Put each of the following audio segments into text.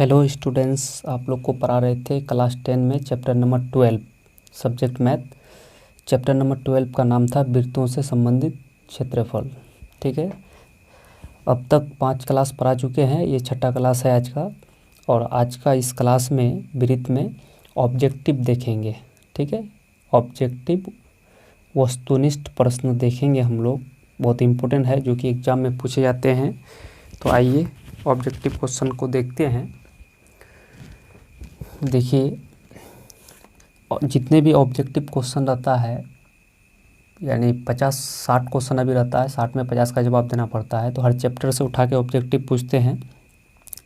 Hello students, आप लोग को पढ़ा रहे थे क्लास 10 में chapter number 12 subject math. Chapter number 12 का नाम था वृत्तों से संबंधित क्षेत्रफल। ठीक है, अब तक 5 क्लास पढ़ा चुके हैं, ये छठा क्लास है आज का। और आज का इस क्लास में वृत्त में ऑब्जेक्टिव देखेंगे। ठीक है, ऑब्जेक्टिव वस्तुनिष्ठ प्रश्न देखेंगे हम लोग, बहुत इम्पोर्टेंट है, जो कि एग्ज़ाम में पूछे जाते हैं। तो आइए ऑब्जेक्टिव क्वेश्चन को देखते हैं। देखिए, जितने भी ऑब्जेक्टिव क्वेश्चन रहता है, यानी 50-60 क्वेश्चन अभी रहता है, 60 में 50 का जवाब देना पड़ता है। तो हर चैप्टर से उठा के ऑब्जेक्टिव पूछते हैं,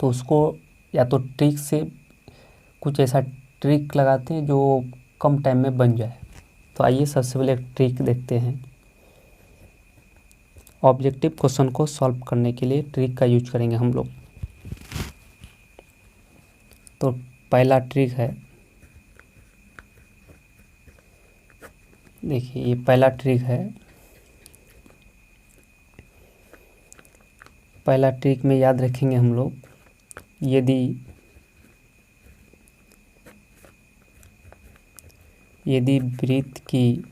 तो उसको या तो ट्रिक से कुछ ऐसा ट्रिक लगाते हैं जो कम टाइम में बन जाए। तो आइए सबसे पहले एक ट्रिक देखते हैं। ऑब्जेक्टिव क्वेश्चन को सॉल्व करने के लिए ट्रिक का यूज करेंगे हम लोग। तो पहला ट्रिक है, देखिए ये पहला ट्रिक है। पहला ट्रिक में याद रखेंगे हम लोग, यदि वृत्त की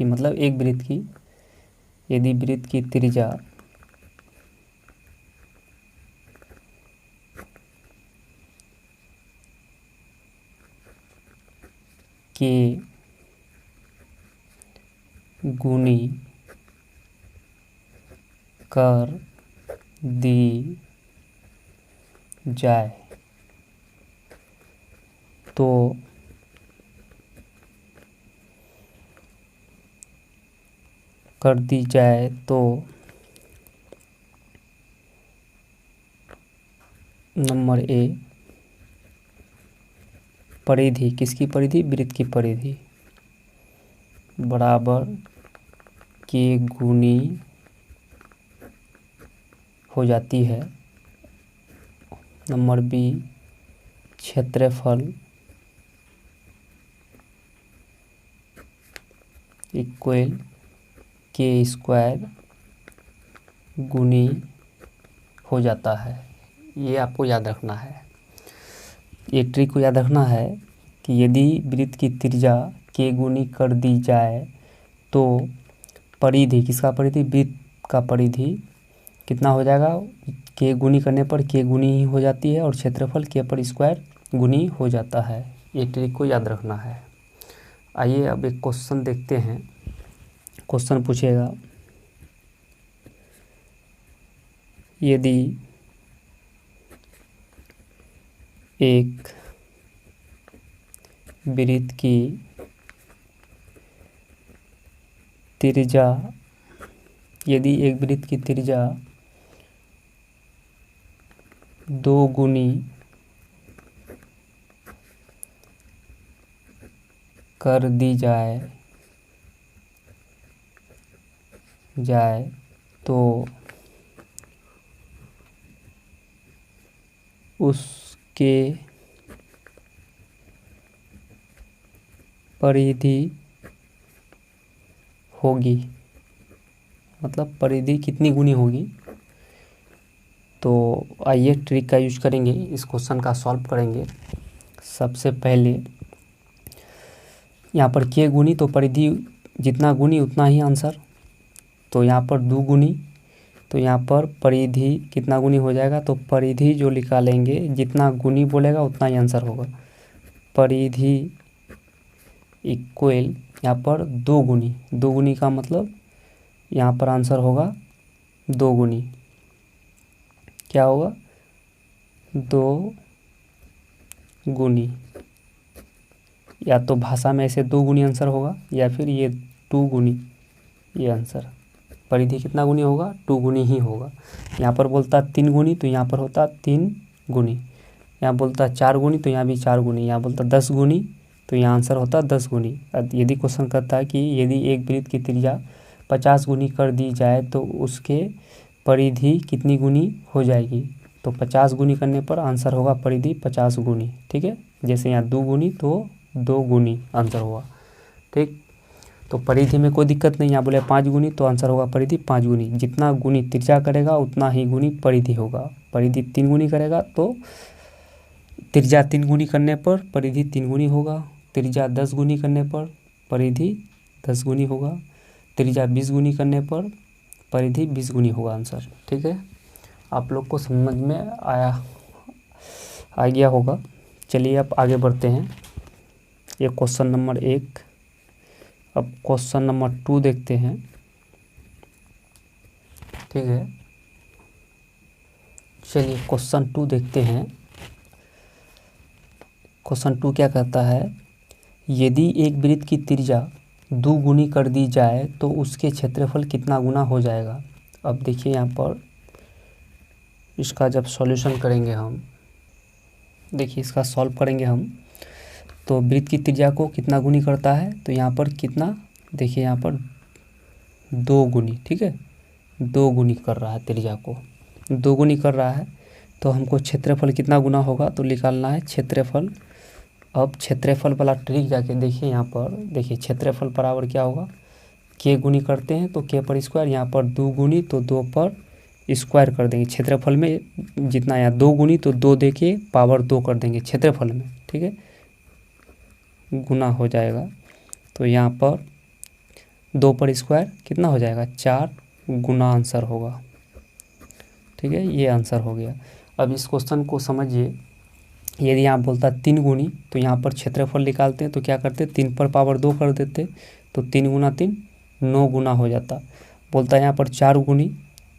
मतलब एक वृत्त की, यदि वृत्त की त्रिज्या के गुनी कर दी जाए तो नंबर ए, परिधि, किसकी परिधि? वृत्त की परिधि बराबर के गुनी हो जाती है। नंबर बी, क्षेत्रफल इक्वल के स्क्वायर गुनी हो जाता है। ये आपको याद रखना है, ये ट्रिक को याद रखना है कि यदि वृत्त की त्रिज्या के गुनी कर दी जाए तो परिधि, किसका परिधि? वृत्त का परिधि कितना हो जाएगा? के गुनी करने पर के गुनी ही हो जाती है, और क्षेत्रफल के पर स्क्वायर गुनी हो जाता है। ये ट्रिक को याद रखना है। आइए अब एक क्वेश्चन देखते हैं। क्वेश्चन पूछेगा, यदि एक वृत्त की त्रिज्या 2 गुनी कर दी जाए तो उसके परिधि होगी, मतलब परिधि कितनी गुनी होगी। तो आइए ट्रिक का यूज करेंगे, इस क्वेश्चन का सॉल्व करेंगे। सबसे पहले यहाँ पर के गुनी, तो परिधि जितना गुनी उतना ही आंसर। तो यहाँ पर 2 गुनी, तो यहाँ पर परिधि कितना गुनी हो जाएगा? तो परिधि जो निकालेंगे, जितना गुनी बोलेगा उतना ही आंसर होगा। परिधि इक्वल यहाँ पर 2 गुनी, 2 गुनी का मतलब यहाँ पर आंसर होगा 2 गुनी। क्या होगा? 2 गुनी, या तो भाषा में ऐसे 2 गुनी आंसर होगा, या फिर ये 2 गुनी, ये आंसर। परिधि कितना गुनी होगा? 2 गुनी ही होगा। यहाँ पर बोलता 3 गुनी, तो यहाँ पर होता 3 गुनी। यहाँ बोलता 4 गुनी, तो यहाँ भी 4 गुनी। यहाँ बोलता 10 गुनी, तो यहाँ आंसर होता 10 गुनी। यदि क्वेश्चन कहता है कि यदि एक वृत्त की त्रिज्या 50 गुनी कर दी जाए तो उसके परिधि कितनी गुनी हो जाएगी? तो 50 गुनी करने पर आंसर होगा परिधि 50 गुनी। ठीक है, जैसे यहाँ 2 गुनी तो 2 गुनी आंसर हुआ। ठीक, तो परिधि में कोई दिक्कत नहीं, यहाँ बोले 5 गुनी तो आंसर होगा परिधि 5 गुनी। जितना गुनी त्रिज्या करेगा उतना ही गुनी परिधि होगा। परिधि 3 गुनी करेगा तो त्रिज्या 3 गुनी करने पर परिधि 3 गुनी होगा। त्रिज्या 10 गुनी करने पर परिधि 10 गुनी होगा। त्रिज्या 20 गुनी करने पर परिधि 20 गुनी होगा आंसर। ठीक है, आप लोग को समझ में आ गया होगा। चलिए अब आगे बढ़ते हैं। ये क्वेश्चन नंबर 1। अब क्वेश्चन नंबर 2 देखते हैं। ठीक है, चलिए क्वेश्चन 2 देखते हैं। क्वेश्चन 2 क्या कहता है, यदि एक वृत्त की त्रिज्या 2 गुनी कर दी जाए तो उसके क्षेत्रफल कितना गुना हो जाएगा। अब देखिए यहाँ पर इसका जब सॉल्यूशन करेंगे हम, देखिए इसका सॉल्व करेंगे हम, तो वृत्त की त्रिज्या को कितना गुनी करता है, तो यहाँ पर कितना, देखिए यहाँ पर 2 गुनी। ठीक है, 2 गुनी कर रहा है, त्रिज्या को 2 गुनी कर रहा है, तो हमको क्षेत्रफल कितना गुना होगा तो निकालना है क्षेत्रफल। अब क्षेत्रफल वाला ट्रिक जाके देखिए, यहाँ पर देखिए क्षेत्रफल बराबर क्या होगा, के गुनी करते हैं तो के पर स्क्वायर, यहाँ पर 2 गुनी तो 2 पर स्क्वायर कर देंगे। क्षेत्रफल में जितना यहाँ 2 गुनी तो 2 दे के पावर 2 कर देंगे क्षेत्रफल में। ठीक है, गुना हो जाएगा, तो यहाँ पर 2 पर स्क्वायर कितना हो जाएगा 4 गुना आंसर होगा। ठीक है, ये आंसर हो गया। अब इस क्वेश्चन को समझिए, यदि यहाँ बोलता 3 गुनी तो यहाँ पर क्षेत्रफल निकालते हैं तो क्या करते, 3 पर पावर 2 कर देते, तो 3 गुना 3 9 गुना हो जाता। बोलता है यहाँ पर 4 गुनी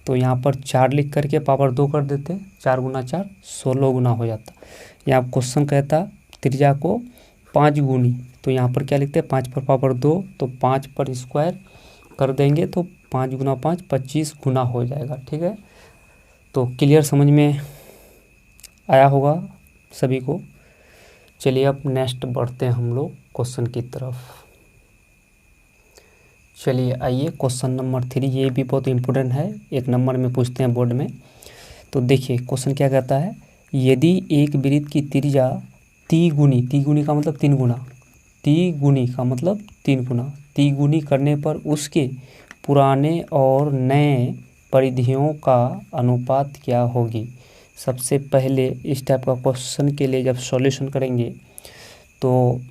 तो यहाँ पर 4 लिख करके पावर 2 कर देते, 4 गुना 4 16 गुना हो जाता। यहाँ क्वेश्चन कहता त्रिज्या को 5 गुनी, तो यहाँ पर क्या लिखते हैं 5 पर पावर 2, तो 5 पर स्क्वायर कर देंगे तो 5 गुना 5 25 गुना हो जाएगा। ठीक है, तो क्लियर समझ में आया होगा सभी को। चलिए अब नेक्स्ट बढ़ते हैं हम लोग क्वेश्चन की तरफ। चलिए आइए क्वेश्चन नंबर 3, ये भी बहुत इम्पोर्टेंट है, 1 नंबर में पूछते हैं बोर्ड में। तो देखिए क्वेश्चन क्या कहता है, यदि एक वृत्त की त्रिज्या 3 गुनी का मतलब 3 गुना, 3 गुनी का मतलब 3 गुना, 3 गुनी करने पर उसके पुराने और नए परिधियों का अनुपात क्या होगी। सबसे पहले इस टाइप का क्वेश्चन के लिए जब सॉल्यूशन करेंगे तो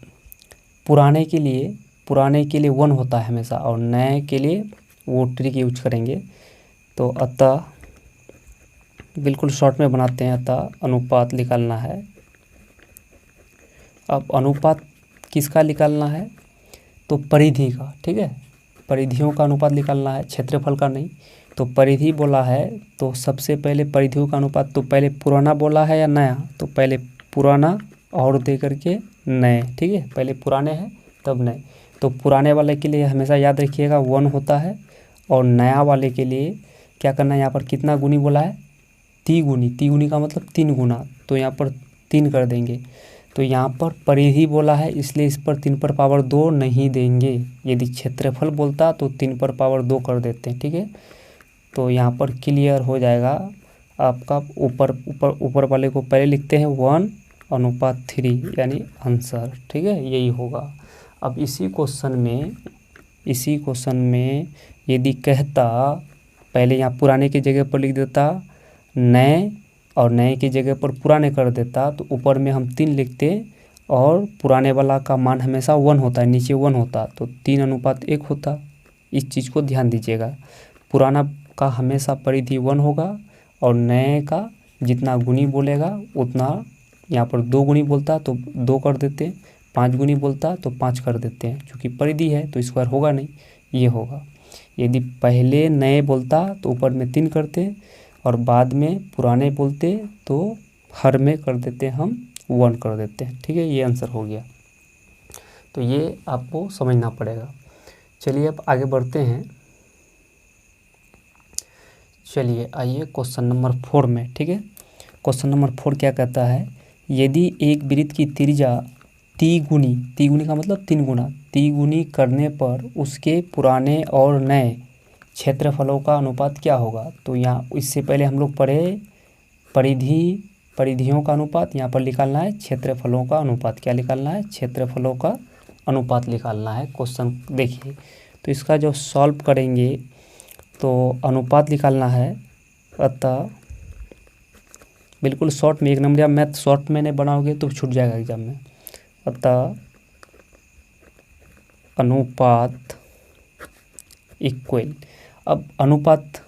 पुराने के लिए 1 होता है हमेशा, और नए के लिए वो ट्रिक यूज करेंगे। तो अतः बिल्कुल शॉर्ट में बनाते हैं, अतः अनुपात निकालना है। अब अनुपात किसका निकालना है, तो परिधि का। ठीक है, परिधियों का अनुपात निकालना है, क्षेत्रफल का नहीं। तो परिधि बोला है तो सबसे पहले परिधियों का अनुपात, तो पहले पुराना बोला है या नया, तो पहले पुराना और दे करके नए। ठीक है, पहले पुराने हैं तब नए। तो पुराने वाले के लिए हमेशा याद रखिएगा 1 होता है, और नया वाले के लिए क्या करना है, यहाँ पर कितना गुनी बोला है 3 गुनी, 3 गुनी का मतलब 3 गुना, तो यहाँ पर 3 कर देंगे। तो यहाँ पर परिधि बोला है इसलिए इस पर 3 पर पावर 2 नहीं देंगे। यदि क्षेत्रफल बोलता तो 3 पर पावर 2 कर देते हैं। ठीक है, तो यहाँ पर क्लियर हो जाएगा आपका। ऊपर वाले को पहले लिखते हैं 1:3 यानी आंसर। ठीक है, यही होगा। अब इसी क्वेश्चन में यदि कहता, पहले यहाँ पुराने की जगह पर लिख देता नए, और नए की जगह पर पुराने कर देता, तो ऊपर में हम 3 लिखते, और पुराने वाला का मान हमेशा 1 होता है, नीचे 1 होता, तो 3:1 होता। इस चीज़ को ध्यान दीजिएगा, पुराना का हमेशा परिधि 1 होगा, और नए का जितना गुनी बोलेगा उतना, यहाँ पर 2 गुनी बोलता तो 2 कर देते, 5 गुनी बोलता तो 5 कर देते हैं, क्योंकि परिधि है तो स्क्वायर होगा नहीं, ये होगा। यदि पहले नए बोलता तो ऊपर में 3 करते, और बाद में पुराने बोलते तो हर में कर देते हम 1 कर देते हैं। ठीक है, ये आंसर हो गया। तो ये आपको समझना पड़ेगा। चलिए अब आगे बढ़ते हैं। चलिए आइए क्वेश्चन नंबर 4 में। ठीक है, क्वेश्चन नंबर 4 क्या कहता है, यदि एक वृत्त की त्रिज्या 3 गुनी का मतलब 3 गुना, 3 गुनी करने पर उसके पुराने और नए क्षेत्रफलों का अनुपात क्या होगा। तो यहाँ इससे पहले हम लोग पढ़े परिधियों का अनुपात, यहाँ पर निकालना है क्षेत्रफलों का अनुपात। क्या निकालना है, क्षेत्रफलों का अनुपात निकालना है क्वेश्चन। देखिए तो इसका जो सॉल्व करेंगे तो अनुपात निकालना है, अतः बिल्कुल शॉर्ट में, 1 नंबर या मैथ शॉर्ट में नहीं बनाओगे तो छूट जाएगा एग्जाम में। अतः अनुपात इक्वल, अब अनुपात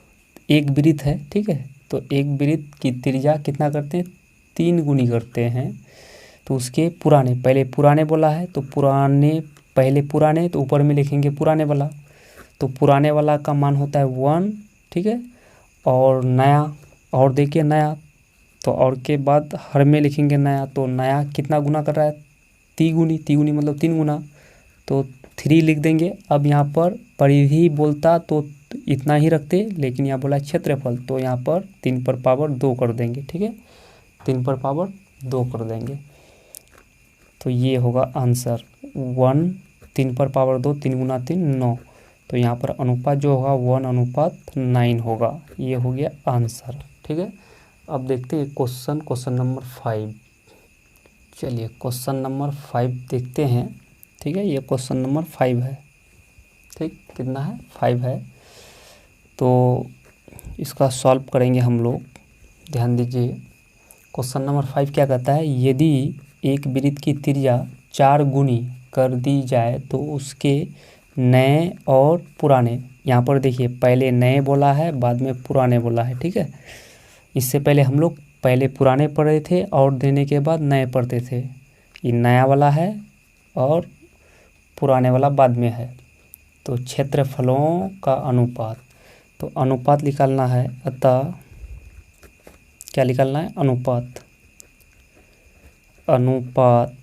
एक वृत्त है, ठीक है, तो एक वृत्त की त्रिज्या कितना करते हैं, 3 गुनी करते हैं। तो उसके पुराने, पहले पुराने बोला है तो पुराने, पहले पुराने तो ऊपर में लिखेंगे पुराने वाला, तो पुराने वाला का मान होता है 1, ठीक है, और नया, और देखिए नया, तो और के बाद हर में लिखेंगे नया, तो नया कितना गुना कर रहा है, तिगुनी, तिगुनी मतलब 3 गुना, तो 3 लिख देंगे। अब यहाँ पर परिधि बोलता तो इतना ही रखते, लेकिन यहाँ बोला क्षेत्रफल, तो यहाँ पर 3 पर पावर 2 कर देंगे, ठीक है, 3 पर पावर 2 कर देंगे। तो ये होगा आंसर 1, 3 पर पावर 2, 3 गुना 3 9, तो यहाँ पर अनुपात जो होगा 1:9 होगा। ये हो गया आंसर, ठीक है। अब देखते हैं क्वेश्चन नंबर 5। चलिए क्वेश्चन नंबर 5 देखते हैं, ठीक है, ये क्वेश्चन नंबर 5 है, ठीक, कितना है, 5 है। तो इसका सॉल्व करेंगे हम लोग, ध्यान दीजिए। क्वेश्चन नंबर 5 क्या कहता है, यदि एक वृत्त की त्रिज्या 4 गुनी कर दी जाए तो उसके नए और पुराने, यहाँ पर देखिए पहले नए बोला है बाद में पुराने बोला है, ठीक है। इससे पहले हम लोग पहले पुराने पढ़े थे और देने के बाद नए पढ़ते थे, ये नया वाला है और पुराने वाला बाद में है। तो क्षेत्रफलों का अनुपात, तो अनुपात निकालना है, अतः क्या निकालना है, अनुपात, अनुपात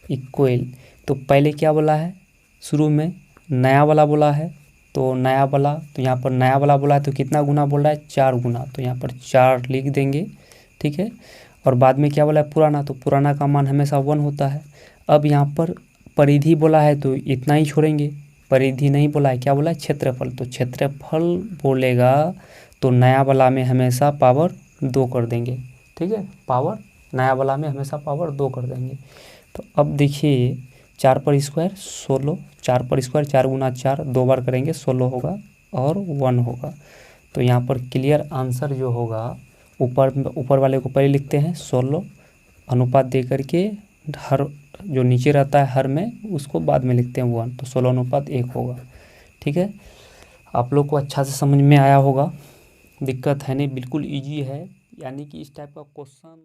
इक्वल, तो पहले क्या बोला है, शुरू में नया वाला बोला है, तो नया वाला, तो यहाँ पर नया वाला बोला है तो कितना गुना बोल रहा है, 4 गुना, तो यहाँ पर 4 लिख देंगे, ठीक है। और बाद में क्या बोला है, पुराना, तो पुराना का मान हमेशा 1 होता है। अब यहाँ पर परिधि बोला है तो इतना ही छोड़ेंगे, परिधि नहीं बोला है, क्या बोला है, क्षेत्रफल, तो क्षेत्रफल बोलेगा तो नया वाला में हमेशा पावर 2 कर देंगे, ठीक है, पावर नया वाला में हमेशा पावर 2 कर देंगे। तो अब देखिए 4 पर स्क्वायर 16, 4 पर स्क्वायर 4 गुना 4, 2 बार करेंगे 16 होगा और 1 होगा। तो यहाँ पर क्लियर आंसर जो होगा, ऊपर वाले को पहले लिखते हैं 16, अनुपात दे करके हर जो नीचे रहता है हर में उसको बाद में लिखते हैं 1, तो 16:1 होगा, ठीक है। आप लोग को अच्छा से समझ में आया होगा, दिक्कत है नहीं, बिल्कुल ईजी है, यानी कि इस टाइप का क्वेश्चन